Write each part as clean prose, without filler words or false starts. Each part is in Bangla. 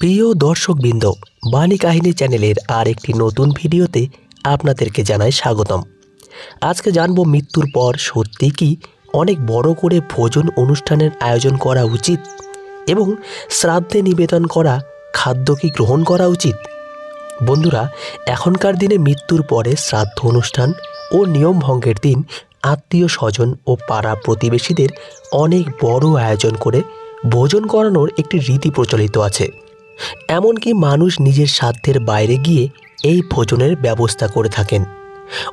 প্রিয় দর্শকবৃন্দ, বাণী কাহিনী চ্যানেলের আর একটি নতুন ভিডিওতে আপনাদেরকে জানাই স্বাগতম। আজকে জানবো মৃত্যুর পর সত্যি কি অনেক বড় করে ভোজন অনুষ্ঠানের আয়োজন করা উচিত এবং শ্রাদ্ধে নিবেদন করা খাদ্য কি গ্রহণ করা উচিত। বন্ধুরা, এখনকার দিনে মৃত্যুর পরে শ্রাদ্ধ অনুষ্ঠান ও নিয়ম ভঙ্গের দিন আত্মীয় স্বজন ও পাড়া প্রতিবেশীদের অনেক বড় আয়োজন করে ভোজন করানোর একটি রীতি প্রচলিত আছে। এমনকি মানুষ নিজের সাধ্যের বাইরে গিয়ে এই ভোজনের ব্যবস্থা করে থাকেন।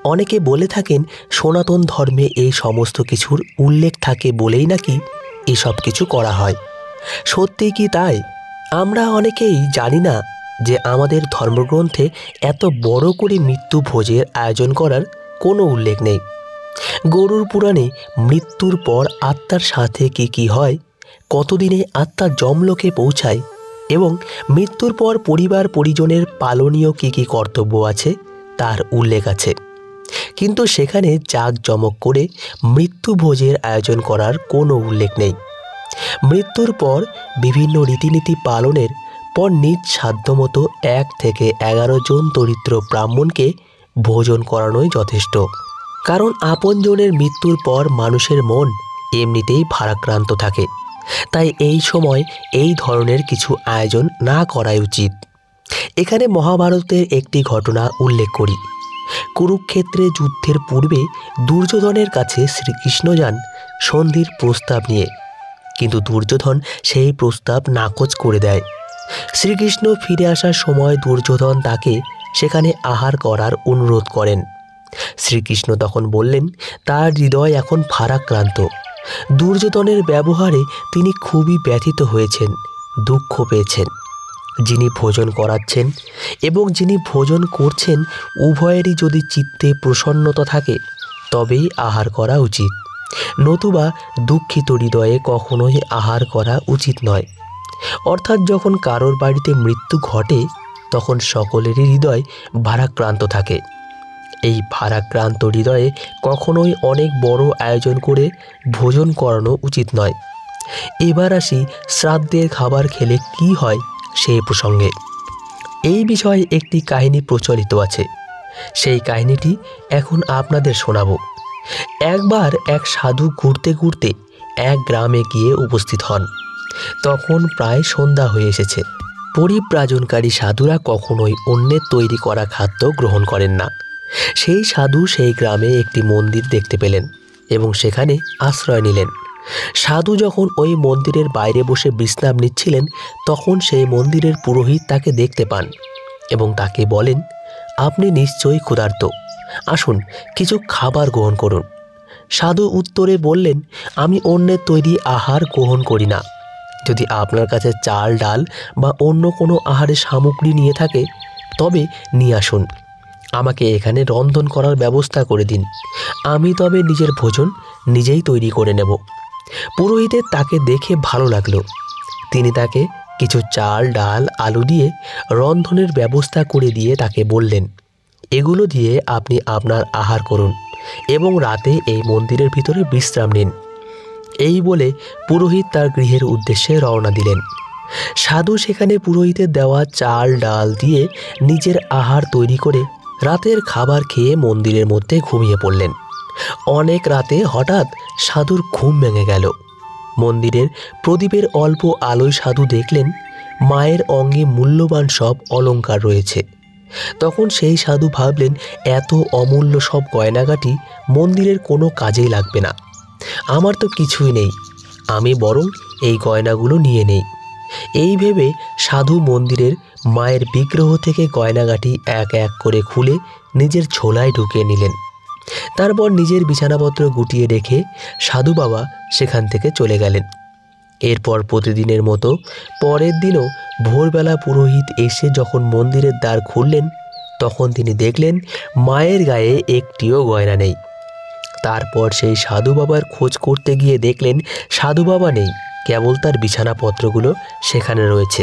অনেকে বলে থাকেন সনাতন ধর্মে এই সমস্ত কিছুর উল্লেখ থাকে বলেই নাকি এসব কিছু করা হয়। সত্যিই কি তাই? আমরা অনেকেই জানি না যে আমাদের ধর্মগ্রন্থে এত বড় করে মৃত্যু ভোজের আয়োজন করার কোনো উল্লেখ নেই। গরুড় পুরাণে মৃত্যুর পর আত্মার সাথে কি হয়, কতদিনে আত্মা যমলোকে পৌঁছায় এবং মৃত্যুর পর পরিবার পরিজনের পালনীয় কি কর্তব্য আছে তার উল্লেখ আছে। কিন্তু সেখানে জাঁকজমক করে মৃত্যু ভোজের আয়োজন করার কোনো উল্লেখ নেই। মৃত্যুর পর বিভিন্ন রীতিনীতি পালনের পর নিজ সাধ্যমতো 1 থেকে 11 জন দরিদ্র ব্রাহ্মণকে ভোজন করানোই যথেষ্ট। কারণ আপনজনের মৃত্যুর পর মানুষের মন এমনিতেই ভারাক্রান্ত থাকে, তাই এই সময় এই ধরনের কিছু আয়োজন না করাই উচিত। এখানে মহাভারতের একটি ঘটনা উল্লেখ করি। কুরুক্ষেত্রে যুদ্ধের পূর্বে দুর্যোধনের কাছে শ্রীকৃষ্ণ যান সন্ধির প্রস্তাব নিয়ে, কিন্তু দুর্যোধন সেই প্রস্তাব নাকচ করে দেয়। শ্রীকৃষ্ণ ফিরে আসার সময় দুর্যোধন তাকে সেখানে আহার করার অনুরোধ করেন। শ্রীকৃষ্ণ তখন বললেন তার হৃদয় এখন ভারাক্রান্ত। দুর্যোধনের ব্যবহারে তিনি খুবই ব্যথিত হয়েছেন, দুঃখ পেয়েছেন। যিনি ভোজন করাচ্ছেন এবং যিনি ভোজন করছেন উভয়েরই যদি চিত্তে প্রসন্নতা থাকে তবেই আহার করা উচিত, নতুবা দুঃখিত হৃদয়ে কখনোই আহার করা উচিত নয়। অর্থাৎ যখন কারোর বাড়িতে মৃত্যু ঘটে তখন সকলেরই হৃদয় ভারাক্রান্ত থাকে। এই ভারাক্রান্ত হৃদয়ে কখনোই অনেক বড় আয়োজন করে ভোজন করানো উচিত নয়। এবার আসি শ্রাদ্ধের খাবার খেলে কি হয় সেই প্রসঙ্গে। এই বিষয়ে একটি কাহিনী প্রচলিত আছে, সেই কাহিনীটি এখন আপনাদের শোনাব। একবার এক সাধু ঘুরতে ঘুরতে এক গ্রামে গিয়ে উপস্থিত হন। তখন প্রায় সন্ধ্যা হয়ে এসেছে। পরিব্রাজনকারী সাধুরা কখনোই অন্যের তৈরি করা খাদ্য গ্রহণ করেন না। সেই সাধু সেই গ্রামে একটি মন্দির দেখতে পেলেন এবং সেখানে আশ্রয় নিলেন। সাধু যখন ওই মন্দিরের বাইরে বসে বিশ্রাম নিচ্ছিলেন তখন সেই মন্দিরের পুরোহিত তাকে দেখতে পান এবং তাকে বলেন, আপনি নিশ্চয়ই ক্ষুধার্ত, আসুন কিছু খাবার গ্রহণ করুন। সাধু উত্তরে বললেন, আমি অন্যের তৈরি আহার গ্রহণ করি না। যদি আপনার কাছে চাল ডাল বা অন্য কোনো আহারের সামগ্রী নিয়ে থাকে তবে নিয়ে আসুন, আমাকে এখানে রন্ধন করার ব্যবস্থা করে দিন, আমি তবে নিজের ভোজন নিজেই তৈরি করে নেব। পুরোহিতের তাকে দেখে ভালো লাগলো। তিনি তাকে কিছু চাল ডাল আলু দিয়ে রন্ধনের ব্যবস্থা করে দিয়ে তাকে বললেন, এগুলো দিয়ে আপনি আপনার আহার করুন এবং রাতে এই মন্দিরের ভিতরে বিশ্রাম নিন। এই বলে পুরোহিত তার গৃহের উদ্দেশ্যে রওনা দিলেন। সাধু সেখানে পুরোহিতের দেওয়া চাল ডাল দিয়ে নিজের আহার তৈরি করে রাতের খাবার খেয়ে মন্দিরের মধ্যে ঘুমিয়ে পড়লেন। অনেক রাতে হঠাৎ সাধুর ঘুম ভেঙে গেল। মন্দিরের প্রদীপের অল্প আলোয় সাধু দেখলেন মায়ের অঙ্গে মূল্যবান সব অলংকার রয়েছে। তখন সেই সাধু ভাবলেন, এত অমূল্য সব গয়নাগাটি মন্দিরের কোনো কাজেই লাগবে না, আমার তো কিছুই নেই, আমি বরং এই গয়নাগুলো নিয়ে নেই। এই ভেবে সাধু মন্দিরের মায়ের বিগ্রহ থেকে গয়নাগাটি এক এক করে খুলে নিজের ঝোলায় ঢুকিয়ে নিলেন। তারপর নিজের বিছানাপত্র গুটিয়ে রেখে সাধু বাবা সেখান থেকে চলে গেলেন। এরপর প্রতিদিনের মতো পরের দিনও ভোরবেলা পুরোহিত এসে যখন মন্দিরের দ্বার খুললেন তখন তিনি দেখলেন মায়ের গায়ে একটিও গয়না নেই। তারপর সেই সাধু বাবার খোঁজ করতে গিয়ে দেখলেন সাধু বাবা নেই, কেবল তার বিছানাপত্রগুলো সেখানে রয়েছে।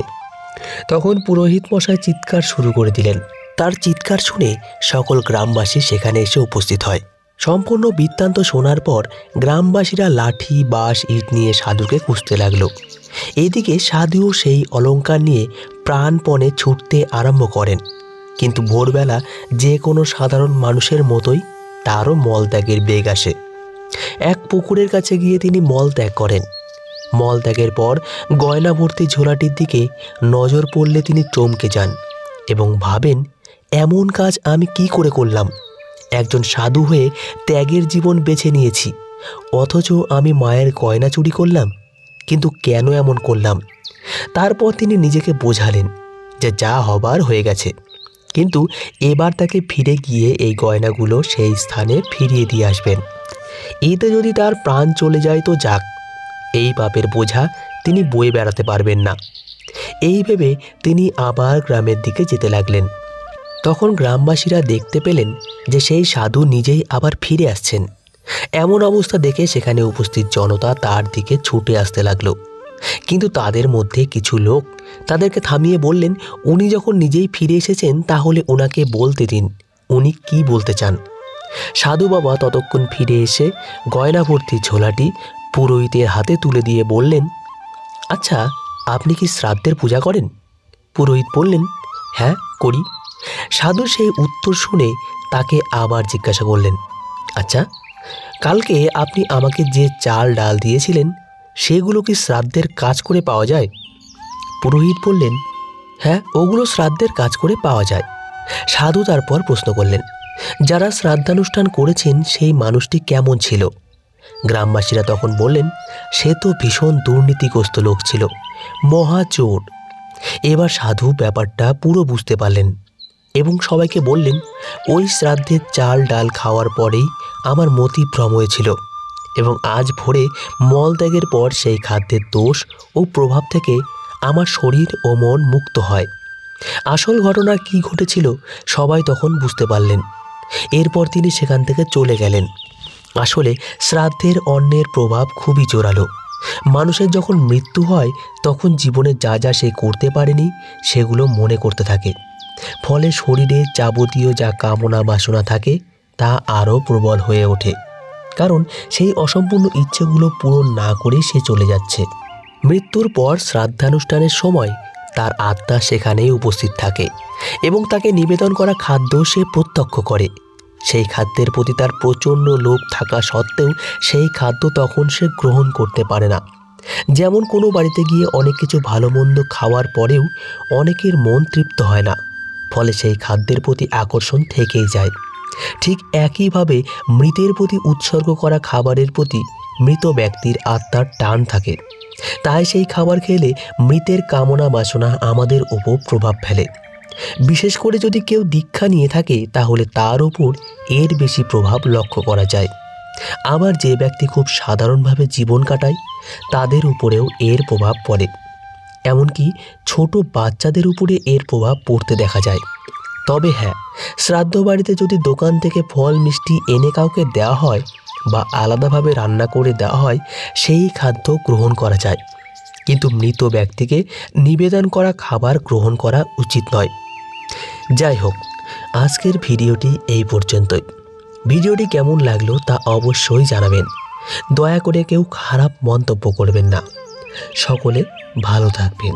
তখন পুরোহিত মশাই চিৎকার শুরু করে দিলেন। তার চিৎকার শুনে সকল গ্রামবাসী সেখানে এসে উপস্থিত হয়। সম্পূর্ণ বৃত্তান্ত শোনার পর গ্রামবাসীরা লাঠি বাঁশ ইট নিয়ে সাধুকে খুঁজতে লাগলো। এদিকে সাধুও সেই অলংকার নিয়ে প্রাণপণে ছুটতে আরম্ভ করেন। কিন্তু ভোরবেলা যে কোনো সাধারণ মানুষের মতোই তারও মলত্যাগের বেগ আসে। এক পুকুরের কাছে গিয়ে তিনি মলত্যাগ করেন। মলত্যাগের পর গয়না ভর্তি ঝোলাটির দিকে নজর পড়লে তিনি চমকে যান এবং ভাবেন, এমন কাজ আমি কি করে করলাম? একজন সাধু হয়ে ত্যাগের জীবন বেছে নিয়েছি, অথচ আমি মায়ের গয়না চুরি করলাম। কিন্তু কেন এমন করলাম? তারপর তিনি নিজেকে বোঝালেন যে যা হবার হয়ে গেছে, কিন্তু এবার তাকে ফিরে গিয়ে এই গয়নাগুলো সেই স্থানে ফিরিয়ে দিয়ে আসবেন। এতে যদি তার প্রাণ চলে যায় তো যাক, এই পাপের বোঝা তিনি বয়ে বেড়াতে পারবেন না। এই ভেবে তিনি আবার গ্রামের দিকে যেতে লাগলেন। তখন গ্রামবাসীরা দেখতে পেলেন যে সেই সাধু নিজেই আবার ফিরে আসছেন। এমন অবস্থা দেখে সেখানে উপস্থিত জনতা তার দিকে ছুটে আসতে লাগলো। কিন্তু তাদের মধ্যে কিছু লোক তাদেরকে থামিয়ে বললেন, উনি যখন নিজেই ফিরে এসেছেন তাহলে ওনাকে বলতে দিন উনি কি বলতে চান। সাধু বাবা ততক্ষণ ফিরে এসে গয়না ভর্তি ঝোলাটি পুরোহিতের হাতে তুলে দিয়ে বললেন, আচ্ছা, আপনি কি শ্রাদ্ধের পূজা করেন? পুরোহিত বললেন, হ্যাঁ, করি। সাধু সেই উত্তর শুনে তাকে আবার জিজ্ঞাসা করলেন, আচ্ছা, কালকে আপনি আমাকে যে চাল ডাল দিয়েছিলেন সেগুলো কি শ্রাদ্ধের কাজ করে পাওয়া যায়? পুরোহিত বললেন, হ্যাঁ, ওগুলো শ্রাদ্ধের কাজ করে পাওয়া যায়। সাধু তারপর প্রশ্ন করলেন, যারা শ্রাদ্ধানুষ্ঠান করেছেন সেই মানুষটি কেমন ছিল? গ্রামবাসীরা তখন বললেন, সে তো ভীষণ দুর্নীতিগ্রস্ত লোক ছিল, মহাচোর। এবার সাধু ব্যাপারটা পুরো বুঝতে পারলেন এবং সবাইকে বললেন, ওই শ্রাদ্ধের চাল ডাল খাওয়ার পরেই আমার মতিভ্রম হয়েছিল এবং আজ ভোরে মলত্যাগের পর সেই খাদ্যের দোষ ও প্রভাব থেকে আমার শরীর ও মন মুক্ত হয়। আসল ঘটনা কি ঘটেছিল সবাই তখন বুঝতে পারলেন। এরপর তিনি সেখান থেকে চলে গেলেন। আসলে শ্রাদ্ধের অন্নের প্রভাব খুবই জোরালো। মানুষের যখন মৃত্যু হয় তখন জীবনে যা যা সে করতে পারেনি সেগুলো মনে করতে থাকে। ফলে শরীরে যাবতীয় যা কামনা বাসনা থাকে তা আরও প্রবল হয়ে ওঠে, কারণ সেই অসম্পূর্ণ ইচ্ছেগুলো পূরণ না করে সে চলে যাচ্ছে। মৃত্যুর পর শ্রাদ্ধানুষ্ঠানের সময় তার আত্মা সেখানেই উপস্থিত থাকে এবং তাকে নিবেদন করা খাদ্য সে প্রত্যক্ষ করে। সেই খাদ্যের প্রতি তার প্রচণ্ড লোভ থাকা সত্ত্বেও সেই খাদ্য তখন সে গ্রহণ করতে পারে না। যেমন কোনো বাড়িতে গিয়ে অনেক কিছু ভালো মন্দ খাওয়ার পরেও অনেকের মন তৃপ্ত হয় না, ফলে সেই খাদ্যের প্রতি আকর্ষণ থেকেই যায়। ঠিক একইভাবে মৃতের প্রতি উৎসর্গ করা খাবারের প্রতি মৃত ব্যক্তির আত্মার টান থাকে। তাই সেই খাবার খেলে মৃতের কামনা বাসনা আমাদের উপর প্রভাব ফেলে। বিশেষ করে যদি কেউ দীক্ষা নিয়ে থাকে তাহলে তার উপর এর বেশি প্রভাব লক্ষ্য করা যায়। আবার যে ব্যক্তি খুব সাধারণভাবে জীবন কাটায় তাদের উপরেও এর প্রভাব পড়ে। এমনকি ছোট বাচ্চাদের উপরে এর প্রভাব পড়তে দেখা যায়। তবে হ্যাঁ, শ্রাদ্ধ বাড়িতে যদি দোকান থেকে ফল মিষ্টি এনে কাউকে দেওয়া হয় বা আলাদাভাবে রান্না করে দেওয়া হয় সেই খাদ্য গ্রহণ করা যায়, কিন্তু মৃত ব্যক্তিকে নিবেদন করা খাবার গ্রহণ করা উচিত নয়। যাই হোক, আজকের ভিডিওটি এই পর্যন্তই। ভিডিওটি কেমন লাগলো তা অবশ্যই জানাবেন। দয়া করে কেউ খারাপ মন্তব্য করবেন না। সকলে ভালো থাকবেন।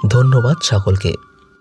ধন্যবাদ সকলকে।